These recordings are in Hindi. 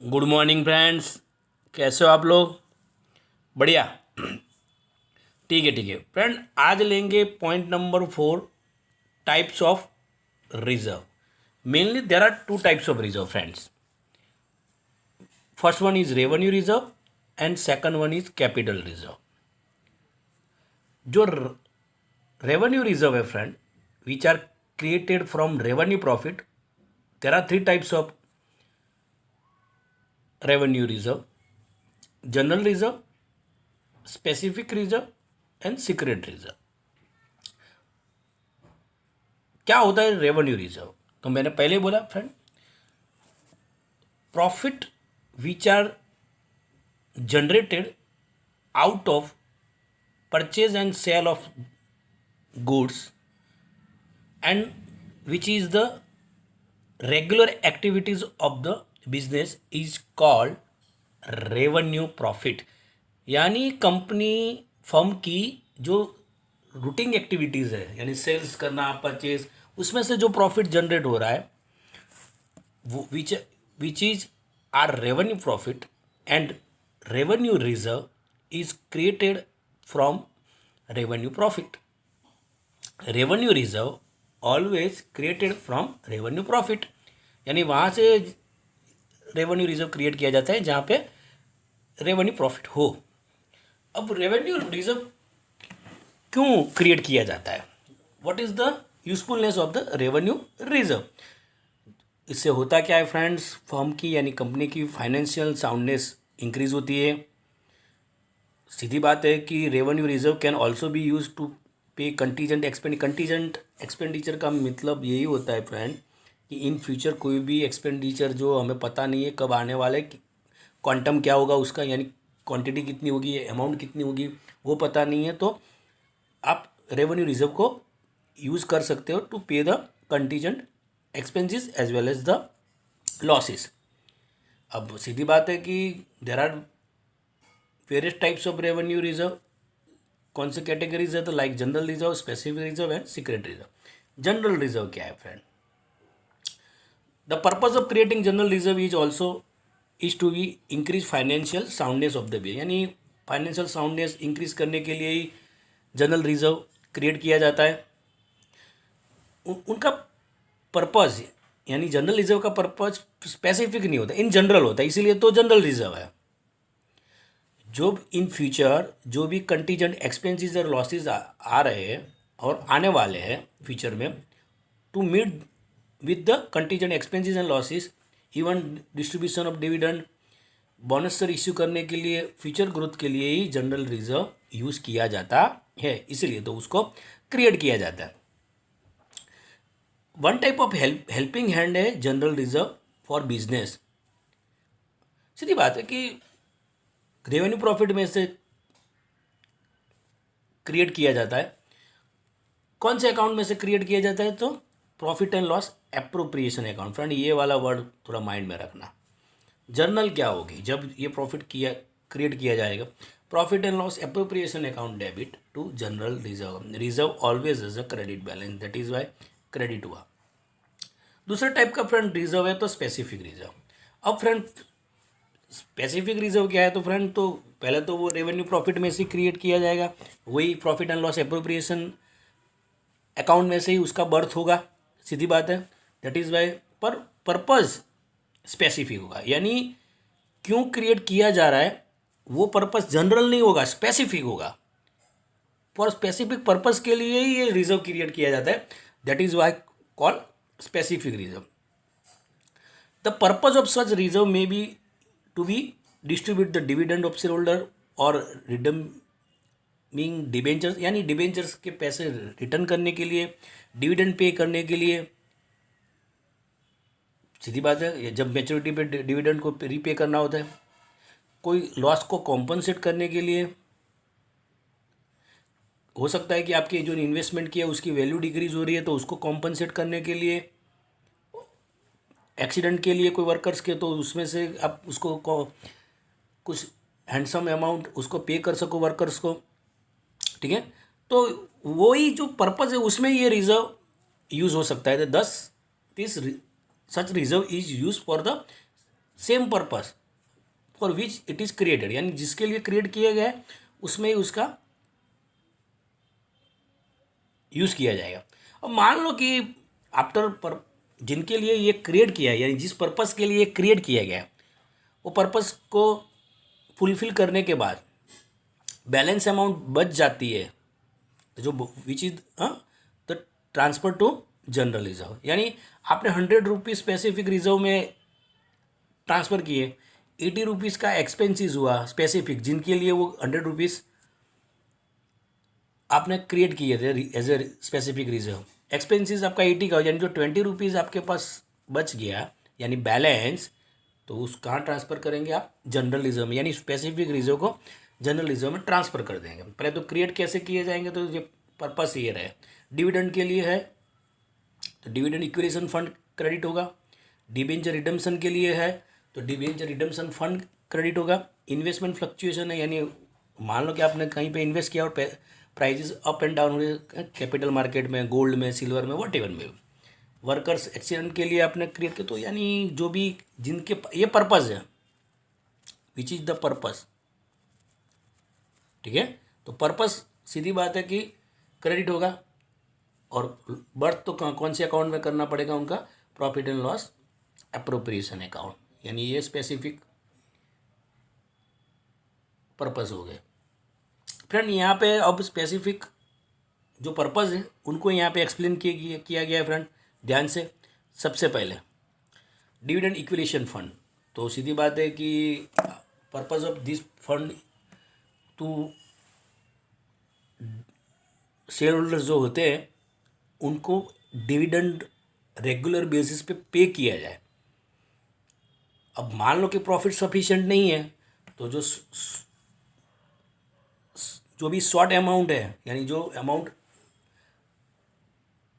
Good morning friends. कैसे हो आप लोग? बढ़िया। ठीक है फ्रेंड, आज लेंगे point number 4, types of reserve. Mainly there are two types of reserve friends. First one is revenue reserve and second one is capital reserve. जो रेवेन्यू रिजर्व है friend, which are created from revenue profit, there are three types of revenue reserve: general reserve, specific reserve and secret reserve. क्या होता है रेवेन्यू रिजर्व? तो मैंने पहले बोला friend, profit which are generated out of purchase and sale of goods and which is the regular activities of the business is called revenue profit. यानी कंपनी फर्म की जो रूटीन एक्टिविटीज़ है, यानी सेल्स करना, परचेज, उसमें से जो प्रॉफिट जनरेट हो रहा है वो which is our revenue profit and revenue reserve is created from revenue profit. Revenue reserve always created from revenue profit, यानी वहाँ से रेवेन्यू रिजर्व क्रिएट किया जाता है जहाँ पे रेवेन्यू प्रॉफिट हो। अब रेवेन्यू रिजर्व क्यों क्रिएट किया जाता है? What is the usefulness of the revenue reserve? इससे होता क्या है फ्रेंड्स, फर्म की यानी कंपनी की फाइनेंशियल साउंडनेस इंक्रीज होती है। सीधी बात है कि revenue reserve can also be use to pay contingent expenditure का मतलब यही होता है फ्रेंड कि इन फ्यूचर कोई भी एक्सपेंडिचर जो हमें पता नहीं है कब आने वाला है, क्वांटम क्या होगा उसका, यानी क्वांटिटी कितनी होगी, अमाउंट कितनी होगी, वो पता नहीं है, तो आप रेवेन्यू रिजर्व को यूज़ कर सकते हो to pay the contingent expenses as well as the losses. अब सीधी बात है कि there are various types of revenue reserve. कौन से कैटेगरीज है? तो like general reserve, specific reserve and secret reserve. General reserve क्या है friend? The purpose of creating general reserve is also is to be increase financial soundness of the bay, यानी फाइनेंशियल साउंडनेस इंक्रीज करने के लिए ही जनरल रिजर्व क्रिएट किया जाता है। उनका पर्पज़, यानी जनरल रिजर्व का पर्पज़ स्पेसिफिक नहीं होता, इन जनरल होता है, इसीलिए तो जनरल रिजर्व है। जो इन फ्यूचर जो भी कंटीजेंट एक्सपेंसेस और लॉसेस आ रहे हैं और आने वाले हैं फ्यूचर में, to meet with the contingent expenses and losses, even distribution of dividend, bonus सर इश्यू करने के लिए, फ्यूचर ग्रोथ के लिए ही जनरल रिजर्व यूज़ किया जाता है, इसीलिए तो उसको क्रिएट किया जाता है। One type of helping hand है जनरल रिजर्व फॉर बिजनेस। सीधी बात है कि रेवेन्यू प्रॉफिट में से क्रिएट किया जाता है। कौन से अकाउंट में से क्रिएट किया जाता है? तो profit and loss appropriation account. Friend, ये वाला वर्ड थोड़ा माइंड में रखना। जर्नल क्या होगी? जब ये प्रॉफिट क्रिएट किया जाएगा, profit and loss appropriation account debit to general reserve. Reserve always is a credit balance, that is why credit हुआ। दूसरा टाइप का फ्रेंड रिजर्व है तो स्पेसिफिक रिजर्व। अब फ्रेंड स्पेसिफिक रिजर्व क्या है? तो फ्रेंड तो पहले तो वो रेवेन्यू प्रॉफिट में से क्रिएट किया जाएगा, वही profit and loss appropriation account में से ही उसका बर्थ होगा, सीधी बात है। दैट इज़ वाई, पर पर्पज़ स्पेसिफिक होगा, यानी क्यों क्रिएट किया जा रहा है वो पर्पज़ जनरल नहीं होगा, स्पेसिफिक होगा। फॉर स्पेसिफिक पर्पज़ के लिए ही ये रिजर्व क्रिएट किया जाता है, that is why call specific reserve. The purpose of such reserve may be to be distribute the dividend of share holder और रिडीमिंग डिबेंचर्स, यानी डिबेंचर्स के पैसे रिटर्न करने के लिए, डिविडेंड पे करने के लिए। सीधी बात है, जब मैच्योरिटी पे डिविडेंड को रीपे करना होता है। कोई लॉस को कॉम्पनसेट करने के लिए, हो सकता है कि आपके जो इन्वेस्टमेंट किया उसकी वैल्यू डिक्रीज हो रही है तो उसको कॉम्पनसेट करने के लिए, एक्सीडेंट के लिए कोई वर्कर्स के, तो उसमें से आप उसको कुछ हैंडसम अमाउंट उसको पे कर सको वर्कर्स को, ठीक है। तो वही जो पर्पज़ है उसमें ये रिजर्व यूज़ हो सकता है। दस this such reserve is use for the same purpose for which it is created, यानी जिसके लिए क्रिएट किया गया है उसमें ही उसका यूज़ किया जाएगा। अब मान लो कि आफ्टर पर जिनके लिए ये क्रिएट किया है, यानी जिस पर्पस के लिए क्रिएट किया गया है, वो पर्पस को फुलफिल करने के बाद बैलेंस अमाउंट बच जाती है, तो जो which is the transfer to general reserve, यानी आपने 100 रुपीज़ स्पेसिफिक रिजर्व में ट्रांसफ़र किए, 80 रुपीज़ का एक्सपेंसिस हुआ स्पेसिफिक, जिनके लिए वो 100 रुपीज़ आपने क्रिएट किए थे as a specific reserve, expenses आपका 80 का हो, यानी जो 20 रुपीज़ आपके पास बच गया यानी बैलेंस, तो उस कहाँ ट्रांसफ़र करेंगे आप, जनरल रिजर्व में, यानी स्पेसिफिक रिजर्व को जनरल रिजर्व में ट्रांसफ़र कर देंगे। पहले तो क्रिएट कैसे किए जाएंगे, तो ये पर्पस ये रहे, डिविडेंड के लिए है तो डिविडेंड इक्विलेशन फंड क्रेडिट होगा, डिबेंचर रिडम्पशन के लिए है तो डिबेंचर रिडम्पशन फंड क्रेडिट होगा, इन्वेस्टमेंट फ्लक्चुएशन है, यानी मान लो कि आपने कहीं पे इन्वेस्ट किया और प्राइजेस अप एंड डाउन हुए कैपिटल मार्केट में, गोल्ड में, सिल्वर में, वट एवर में, वर्कर्स एक्सीडेंट के लिए आपने क्रिएट किया, तो यानी जो भी जिनके ये पर्पज़ है, विच इज़ द पर्पस, ठीक है। तो पर्पस सीधी बात है कि क्रेडिट होगा, और बर्थ तो कौन से अकाउंट में करना पड़ेगा उनका, profit and loss appropriation account, यानी ये स्पेसिफिक पर्पस हो गए। फ्रेंड यहाँ पे अब स्पेसिफिक जो पर्पस है उनको यहाँ पे एक्सप्लेन किया गया है फ्रेंड, ध्यान से। सबसे पहले डिविडेंड इक्विलेशन फंड, तो सीधी बात है कि purpose of this fund to share holders जो होते हैं उनको डिविडेंड रेगुलर बेसिस पे किया जाए। अब मान लो कि प्रॉफिट सफिशिएंट नहीं है, तो जो भी शॉर्ट अमाउंट है, यानी जो अमाउंट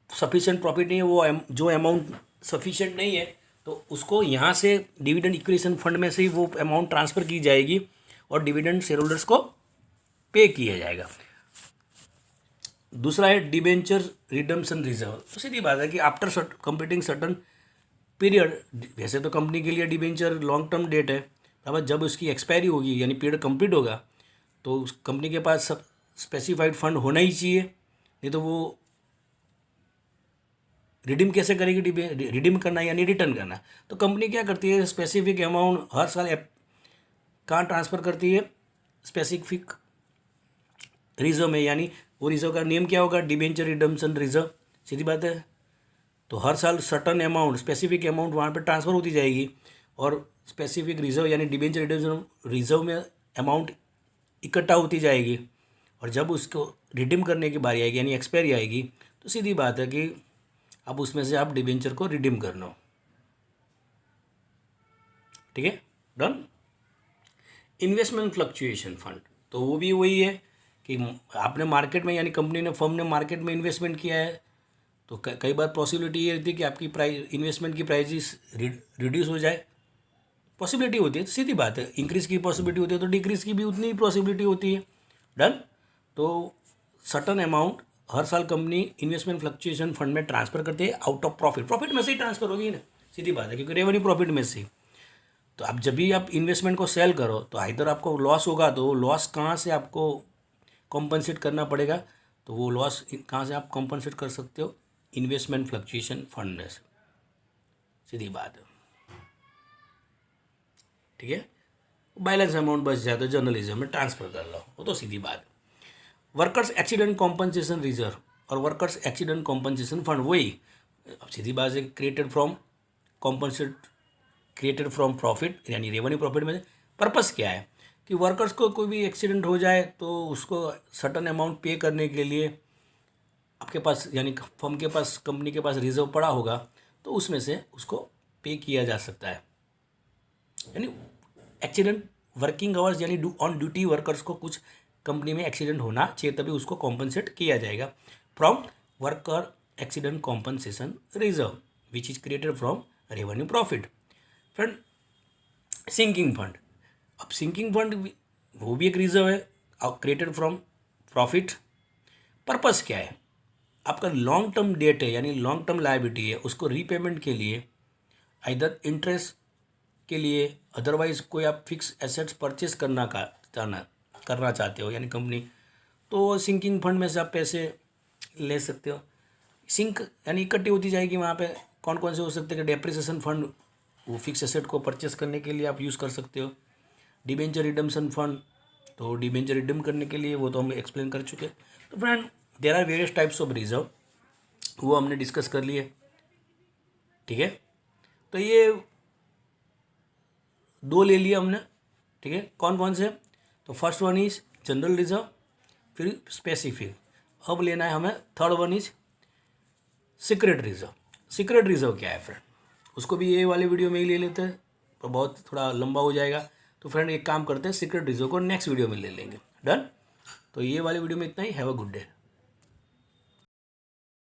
सफिशिएंट प्रॉफिट नहीं है, वो जो अमाउंट सफिशिएंट नहीं है, तो उसको यहाँ से डिविडेंड इक्विलेशन फंड में से ही वो अमाउंट ट्रांसफ़र की जाएगी और डिविडेंड शेयर होल्डर्स को पे किया जाएगा। दूसरा है डिबेंचर रिडम्पशन रिजर्व, तो सीधी बात है कि आफ्टर कंप्लीटिंग सर्टन पीरियड, वैसे तो कंपनी के लिए डिबेंचर लॉन्ग टर्म डेट है, अब जब उसकी एक्सपायरी होगी यानी पीरियड कंप्लीट होगा, तो उस कंपनी के पास सब स्पेसिफाइड फंड होना ही चाहिए, नहीं तो वो रिडीम कैसे करेगी, रिडीम करना यानी रिटर्न करना। तो कंपनी क्या करती है, स्पेसिफिक अमाउंट हर साल कहाँ ट्रांसफ़र करती है, स्पेसिफिक रिजर्व में, यानी वो रिजर्व का नेम क्या होगा, डिबेंचर रिडम्पशन रिजर्व, सीधी बात है। तो हर साल सर्टन अमाउंट, स्पेसिफिक अमाउंट वहाँ पे ट्रांसफ़र होती जाएगी, और स्पेसिफिक रिजर्व यानी डिबेंचर रिडम्पशन रिजर्व में अमाउंट इकट्ठा होती जाएगी, और जब उसको रिडीम करने की बारी आएगी यानी एक्सपायरी आएगी, तो सीधी बात है कि अब उसमें से आप डिबेंचर को रिडीम कर लो, ठीक है, डन। इन्वेस्टमेंट फ्लक्चुएशन फंड, तो वो भी वही है कि आपने मार्केट में, यानी कंपनी ने, फर्म ने मार्केट में इन्वेस्टमेंट किया है, तो कई बार पॉसिबिलिटी ये रहती है कि आपकी प्राइस, इन्वेस्टमेंट की प्राइजेस रिड्यूस हो जाए, पॉसिबिलिटी होती है, तो सीधी बात है, इंक्रीज़ की पॉसिबिलिटी होती है तो डिक्रीज़ की भी उतनी ही पॉसिबिलिटी होती है, डन। तो सर्टन अमाउंट हर साल कंपनी इन्वेस्टमेंट फ्लक्चुएशन फंड में ट्रांसफ़र करती है आउट ऑफ प्रॉफिट, प्रॉफिट में से ही ट्रांसफ़र होगी ना, सीधी बात है, क्योंकि रेवेन्यू प्रॉफिट में से। तो अब जब भी आप इन्वेस्टमेंट को सेल करो तो इधर आपको लॉस होगा, तो लॉस कहाँ से आपको कॉम्पनसेट करना पड़ेगा, तो वो लॉस कहाँ से आप कॉम्पनसेट कर सकते हो, इन्वेस्टमेंट फ्लक्चुएशन फंड में से, सीधी बात है, ठीक है। बैलेंस अमाउंट बच जाए तो जर्नलिज्म में ट्रांसफ़र कर लो, वो तो सीधी बात है। वर्कर्स एक्सीडेंट कॉम्पनसेशन रिजर्व और वर्कर्स एक्सीडेंट कॉम्पनसेशन फंड, वही अब सीधी बात है, created from compensate, created from profit यानी रेवेन्यू प्रॉफिट में। पर्पस क्या है कि वर्कर्स को कोई भी एक्सीडेंट हो जाए तो उसको सर्टन अमाउंट पे करने के लिए आपके पास, यानी फर्म के पास, कंपनी के पास रिजर्व पड़ा होगा, तो उसमें से उसको पे किया जा सकता है। यानी एक्सीडेंट वर्किंग आवर्स यानी ऑन ड्यूटी वर्कर्स को कुछ कंपनी में एक्सीडेंट होना चाहिए, तभी उसको कॉम्पनसेट किया जाएगा from worker accident compensation reserve which is created from revenue profit. Friend, sinking fund, अब सिंकिंग फंड वो भी एक रिजर्व है क्रिएटेड फ्रॉम प्रॉफिट। पर्पस क्या है, आपका लॉन्ग टर्म डेट है यानी लॉन्ग टर्म लायबिलिटी है, उसको रीपेमेंट के लिए आइदर इंटरेस्ट के लिए, अदरवाइज़ कोई आप फिक्स एसेट्स परचेज करना चाहते हो यानी कंपनी, तो सिंकिंग फंड में से आप पैसे ले सकते हो। सिंक यानी इकट्ठी होती जाएगी वहाँ पे। कौन कौन से हो सकते हैं कि डेप्रिसिएशन फंड, वो फिक्स एसेट को परचेस करने के लिए आप यूज़ कर सकते हो। डिबेंचर रिडम्पशन फंड, तो डिबेंचर रिडीम करने के लिए, वो तो हम एक्सप्लेन कर चुके हैं। तो friend there are various types of reserve, वो हमने डिस्कस कर लिए, ठीक है। तो ये 2 ले लिया हमने, ठीक है। कौन कौन से? तो first one is general reserve, फिर स्पेसिफिक। अब लेना है हमें third one is secret reserve. Secret reserve क्या है फ्रेंड, उसको भी ये वाले वीडियो में ही ले लेते हैं, तो बहुत थोड़ा लंबा हो जाएगा। तो फ्रेंड एक काम करते हैं, सीक्रेट रिजर्व को नेक्स्ट वीडियो में ले लेंगे। डन। तो ये वाले वीडियो में इतना ही। Have a good day.